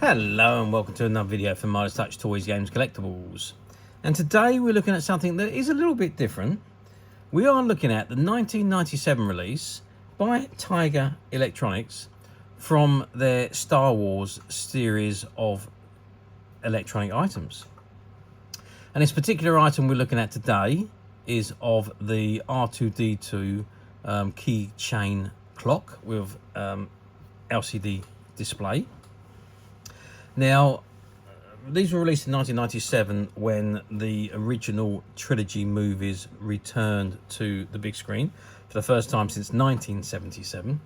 Hello and welcome to another video from Midas Touch Toys, Games, Collectibles. And today we're looking at something that is a little bit different. We are looking at the 1997 release by Tiger Electronics from their Star Wars series of electronic items. And this particular item we're looking at today is of the R2-D2 KeyChain clock with LCD display. Now, these were released in 1997 when the original trilogy movies returned to the big screen for the first time since 1977.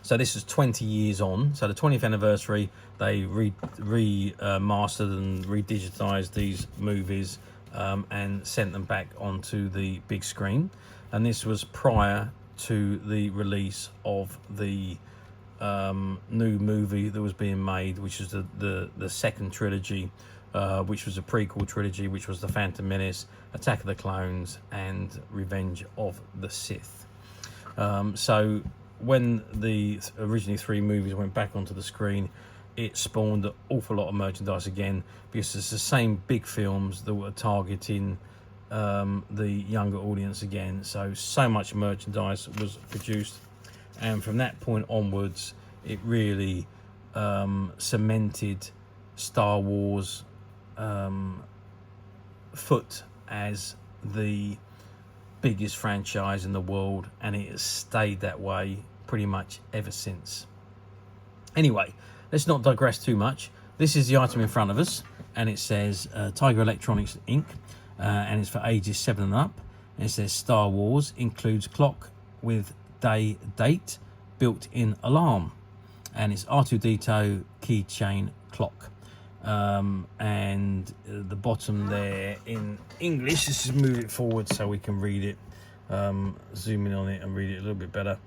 So this is 20 years on. So the 20th anniversary, they remastered and redigitized these movies and sent them back onto the big screen. And this was prior to the release of the new movie that was being made, which is the second trilogy, which was a prequel trilogy, which was The Phantom Menace, Attack of the Clones, and Revenge of the Sith. So when the originally three movies went back onto the screen, it spawned an awful lot of merchandise again, because it's the same big films that were targeting the younger audience again. So much merchandise was produced. And from that point onwards, it really cemented Star Wars foot as the biggest franchise in the world, and it has stayed that way pretty much ever since. Anyway, let's not digress too much. This is the item in front of us, and it says Tiger Electronics Inc., and it's for ages 7 and up. And it says Star Wars, includes clock with date, built-in alarm, and it's R2-D2 KeyChain clock. And the bottom there in English, let's just move it forward so we can read it, zoom in on it and read it a little bit better.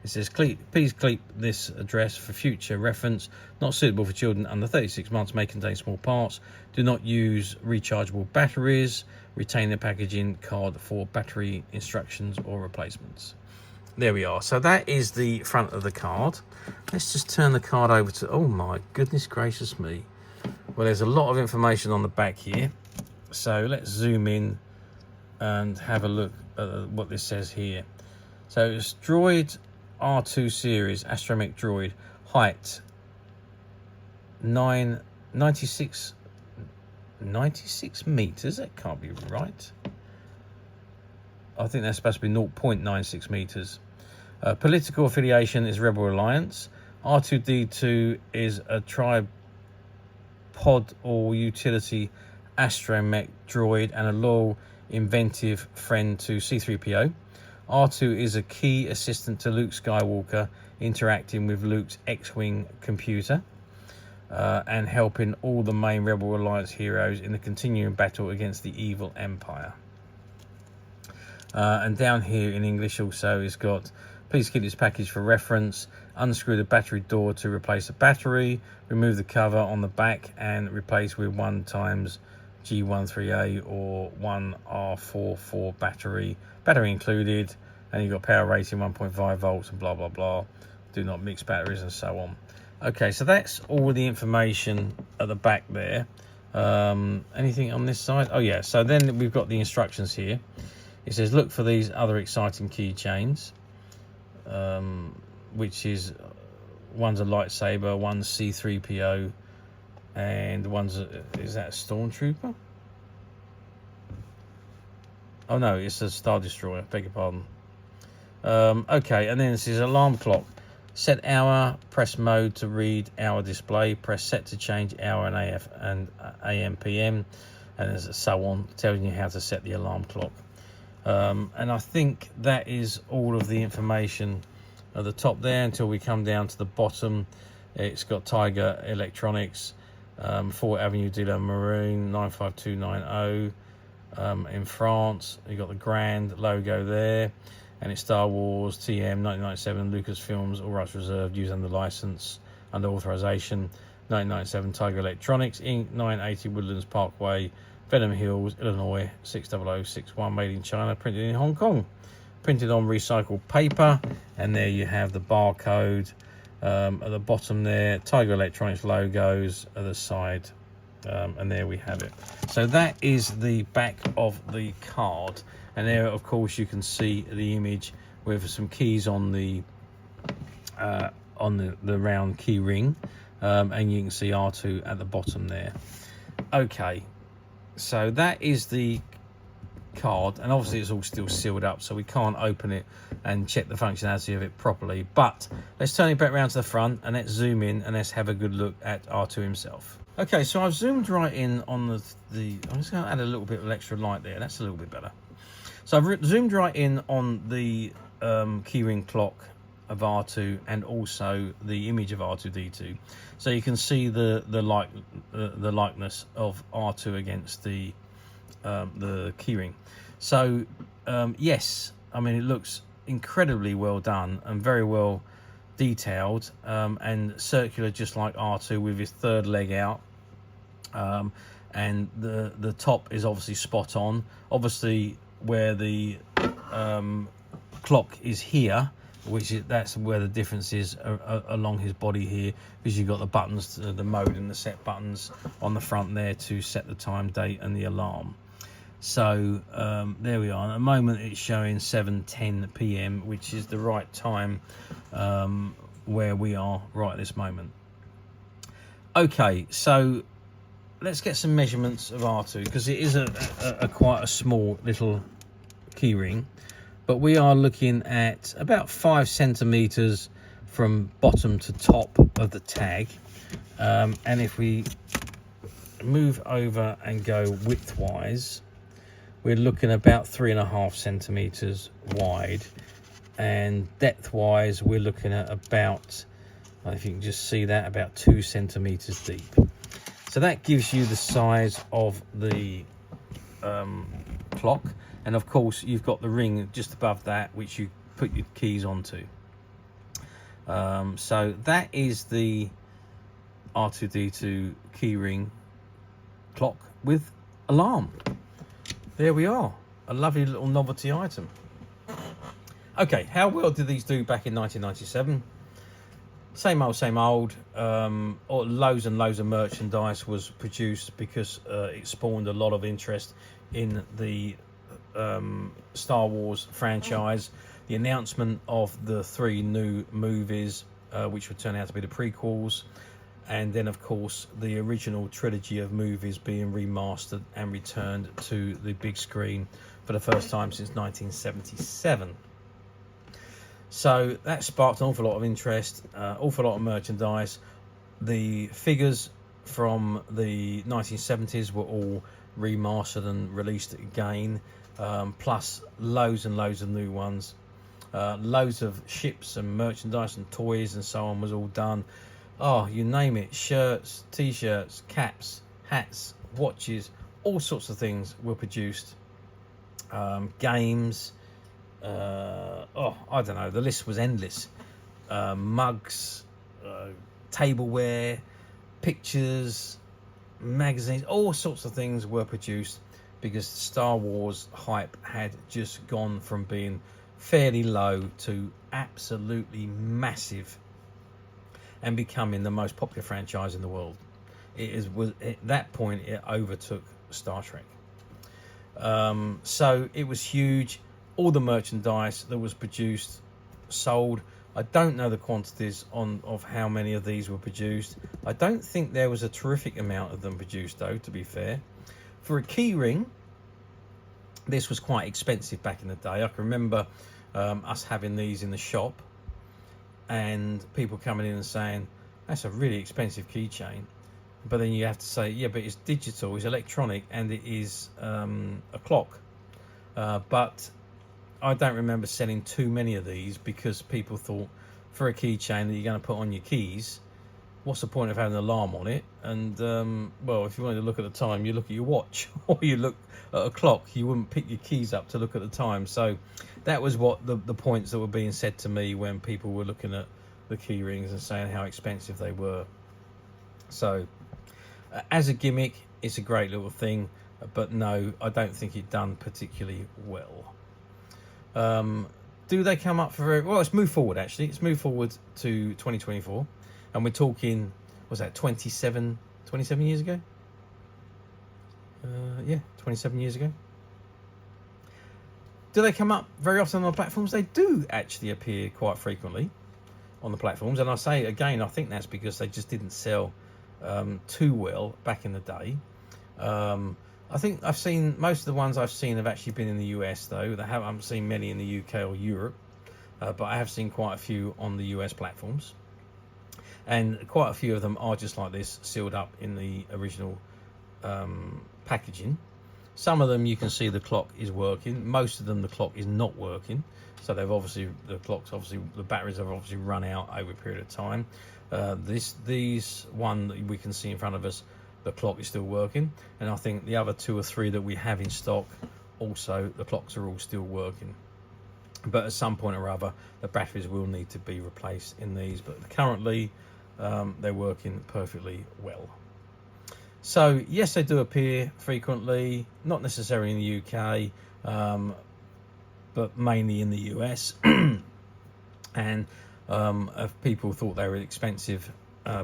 It says, please keep this address for future reference, not suitable for children under 36 months, may contain small parts, do not use rechargeable batteries, retain the packaging card for battery instructions or replacements. There we are. So that is the front of the card. Let's just turn the card over to, oh my goodness gracious me. Well, there's a lot of information on the back here. So let's zoom in and have a look at what this says here. So it's Droid R2 series, Astromech Droid, height 96 meters. That can't be right. I think that's supposed to be 0.96 meters. Political affiliation is Rebel Alliance. R2-D2 is a tripod or utility Astromech droid and a loyal, inventive friend to C-3PO. R2 is a key assistant to Luke Skywalker, interacting with Luke's X-Wing computer and helping all the main Rebel Alliance heroes in the continuing battle against the evil Empire. And down here in English also it's got, please keep this package for reference, unscrew the battery door to replace the battery, remove the cover on the back and replace with 1x G13A or 1R44 battery included, and you've got power rating 1.5 volts and blah blah blah, do not mix batteries and so on. Okay, so that's all the information at the back there. Anything on this side? Oh yeah, so then we've got the instructions here. It says look for these other exciting keychains, which is one's a lightsaber, one's C-3PO, and one's is that a stormtrooper? Oh no, it's a Star Destroyer, beg your pardon. Okay, and then it says alarm clock. Set hour, press mode to read hour display, press set to change hour and AF and AM PM, and so on, telling you how to set the alarm clock. And I think that is all of the information at the top there until we come down to the bottom. It's got Tiger Electronics, 4 Avenue de la Marine, 95290. In France, you got the Grand logo there, and it's Star Wars TM 1997, Lucasfilms, all rights reserved, used under license, under authorization, 1997, Tiger Electronics Inc., 980 Woodlands Parkway, Venom Hills, Illinois 60061, made in China, printed in Hong Kong, printed on recycled paper. And there you have the barcode At the bottom there, Tiger Electronics logos at the side, and there we have it. So that is the back of the card, and there of course you can see the image with some keys on the round key ring, and you can see R2 at the bottom there. Okay, so that is the card, and obviously it's all still sealed up, so we can't open it and check the functionality of it properly. But let's turn it back around to the front and let's zoom in and let's have a good look at R2 himself. Okay, so I've zoomed right in on the I'm just going to add a little bit of extra light there. That's a little bit better. So I've zoomed right in on the keyring clock of R2 and also the image of R2-D2, so you can see the likeness of R2 against the keyring. So yes, I mean, it looks incredibly well done and very well detailed, and circular, just like R2 with his third leg out, and the top is obviously spot on. Obviously where the clock is here, that's where the difference is along his body here, because you've got the buttons, the mode and the set buttons on the front there to set the time, date and the alarm. So there we are. At the moment it's showing 7:10 p.m, which is the right time where we are right at this moment. Okay, so let's get some measurements of R2, because it is a quite a small little keyring, but we are looking at about 5 centimeters from bottom to top of the tag, and if we move over and go widthwise, we're looking about 3.5 centimeters wide, and depth wise we're looking at about, if you can just see that, about 2 centimeters deep. So that gives you the size of the clock, and of course you've got the ring just above that which you put your keys onto. So that is the R2-D2 keyring clock with alarm. There we are, a lovely little novelty item. Okay, how well did these do back in 1997? Same old. Loads and loads of merchandise was produced because it spawned a lot of interest in the Star Wars franchise. The announcement of the 3 new movies, which would turn out to be the prequels, and then of course the original trilogy of movies being remastered and returned to the big screen for the first time since 1977. So that sparked an awful lot of interest, awful lot of merchandise. The figures from the 1970s were all remastered and released again, plus loads and loads of new ones. Loads of ships and merchandise and toys and so on was all done. Oh, you name it, shirts, t-shirts, caps, hats, watches, all sorts of things were produced. Games, I don't know, the list was endless. Mugs, tableware, pictures, magazines, all sorts of things were produced because Star Wars hype had just gone from being fairly low to absolutely massive and becoming the most popular franchise in the world. At that point it overtook Star Trek. So it was huge. All the merchandise that was produced sold. I don't know the quantities of how many of these were produced. I don't think there was a terrific amount of them produced though, to be fair. For a keyring, this was quite expensive back in the day. I can remember us having these in the shop and people coming in and saying, that's a really expensive keychain. But then you have to say, yeah, but it's digital, it's electronic, and it is a clock. But I don't remember selling too many of these because people thought, for a keychain that you're going to put on your keys, what's the point of having an alarm on it? And well, if you wanted to look at the time, you look at your watch or you look at a clock. You wouldn't pick your keys up to look at the time. So that was what the points that were being said to me when people were looking at the key rings and saying how expensive they were. So as a gimmick, it's a great little thing, but no, I don't think it done particularly well. Do they come up for very well? It's moved forward actually. It's moved forward to 2024, and we're talking, was that 27 years ago? Yeah, 27 years ago. Do they come up very often on platforms? They do actually appear quite frequently on the platforms, and I say again, I think that's because they just didn't sell too well back in the day. I think I've seen most of the ones I've seen have actually been in the US though. I haven't seen many in the UK or Europe, but I have seen quite a few on the US platforms, and quite a few of them are just like this, sealed up in the original packaging. Some of them you can see the clock is working. Most of them the clock is not working. So they've obviously, the batteries have obviously run out over a period of time. These one that we can see in front of us, the clock is still working, and I think the other 2 or 3 that we have in stock, also the clocks are all still working. But at some point or other, the batteries will need to be replaced in these. But currently, they're working perfectly well. So yes, they do appear frequently, not necessarily in the UK, but mainly in the US. And if people thought they were expensive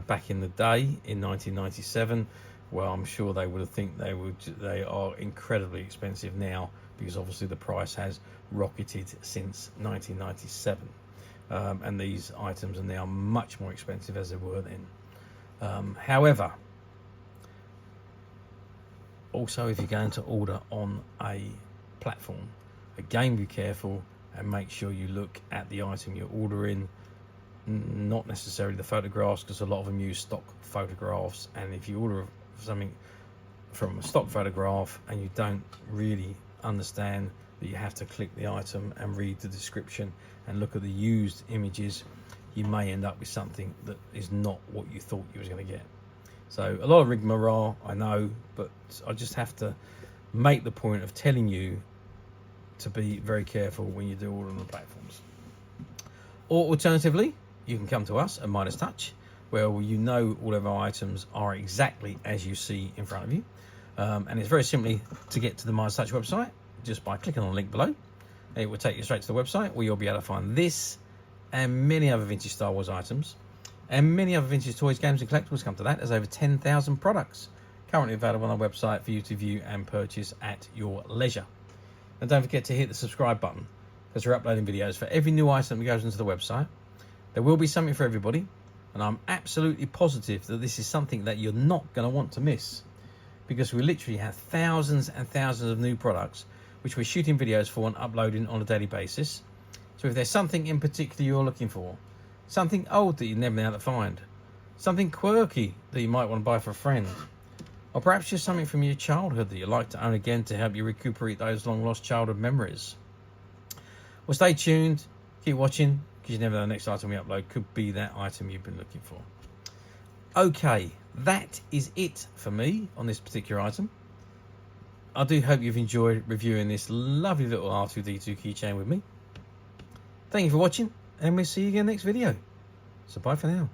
back in the day in 1997, well, I'm sure they would have think they are incredibly expensive now, because obviously the price has rocketed since 1997, and these items are now much more expensive as they were then. However, also if you're going to order on a platform, again be careful and make sure you look at the item you're ordering, not necessarily the photographs, because a lot of them use stock photographs, and if you order something from a stock photograph and you don't really understand that you have to click the item and read the description and look at the used images, you may end up with something that is not what you thought you was going to get. So a lot of rigmarole, I know, but I just have to make the point of telling you to be very careful when you do order on the platforms. Or alternatively, you can come to us at Midas Touch, where you know all of our items are exactly as you see in front of you. And it's very simply to get to the Midas Touch website, just by clicking on the link below. It will take you straight to the website, where you'll be able to find this and many other vintage Star Wars items, and many other vintage toys, games and collectibles. Come to that. There's over 10,000 products currently available on our website for you to view and purchase at your leisure. And don't forget to hit the subscribe button, because we're uploading videos for every new item that goes into the website. There will be something for everybody, and I'm absolutely positive that this is something that you're not going to want to miss, because we literally have thousands and thousands of new products which we're shooting videos for and uploading on a daily basis. So if there's something in particular you're looking for, something old that you've never been able to find, something quirky that you might want to buy for a friend, or perhaps just something from your childhood that you'd like to own again to help you recuperate those long lost childhood memories, well, stay tuned, keep watching, because you never know the next item we upload could be that item you've been looking for. Okay, that is it for me on this particular item. I do hope you've enjoyed reviewing this lovely little R2-D2 keychain with me. Thank you for watching, and we'll see you again next video. So bye for now.